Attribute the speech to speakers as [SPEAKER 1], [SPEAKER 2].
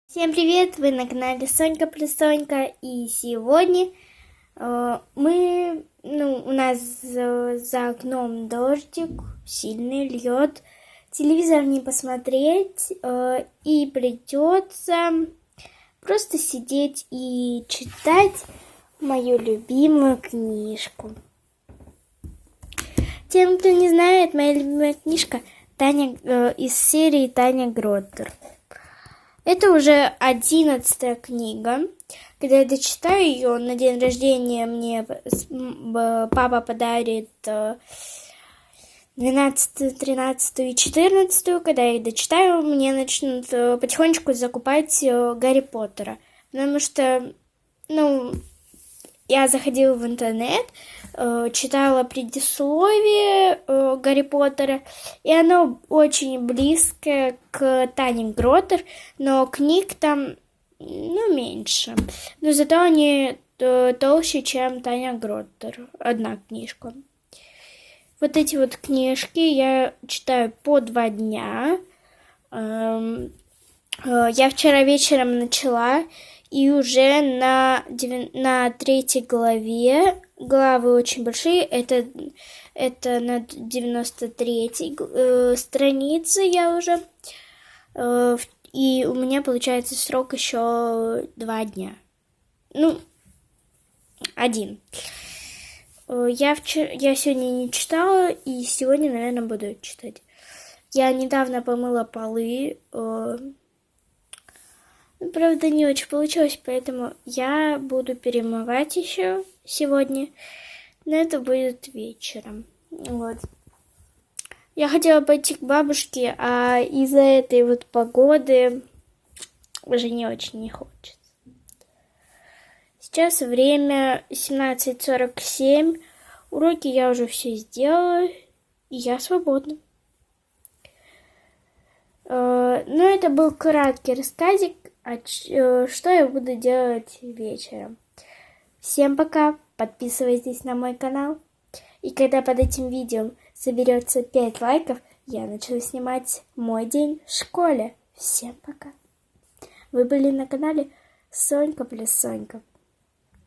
[SPEAKER 1] Всем привет! Вы на канале Сонька плюс Сонька, и сегодня у нас за окном дождик, сильный льет, телевизор не посмотреть, и придется просто сидеть и читать мою любимую книжку. Тем, кто не знает, моя любимая книжка из серии Таня Гроттер. Это уже 11-я книга. Когда я дочитаю ее на день рождения, мне папа подарит 12, 13 и 14. Когда я их дочитаю, мне начнут потихонечку закупать Гарри Поттера. Потому что, я заходила в интернет, читала предисловие Гарри Поттера, и оно очень близкое к Тане Гроттер, но книг там, меньше. Но зато они толще, чем Таня Гроттер. Одна книжка. Вот эти вот книжки я читаю по 2 дня. Я вчера вечером начала, и уже на 3-й главе, главы очень большие, это на 93-й странице я уже, и у меня получается срок еще 2 дня. 1. Я сегодня не читала, и сегодня, наверное, буду читать. Я недавно помыла полы, правда, не очень получилось, поэтому я буду перемывать еще сегодня, но это будет вечером. Вот. Я хотела пойти к бабушке, а из-за этой вот погоды уже не очень не хочется. Сейчас время 17:47. Уроки я уже все сделала, и я свободна. Это был краткий рассказик, что я буду делать вечером. Всем пока, подписывайтесь на мой канал. И когда под этим видео соберется 5 лайков, я начну снимать мой день в школе. Всем пока. Вы были на канале Сонька плюс Сонька.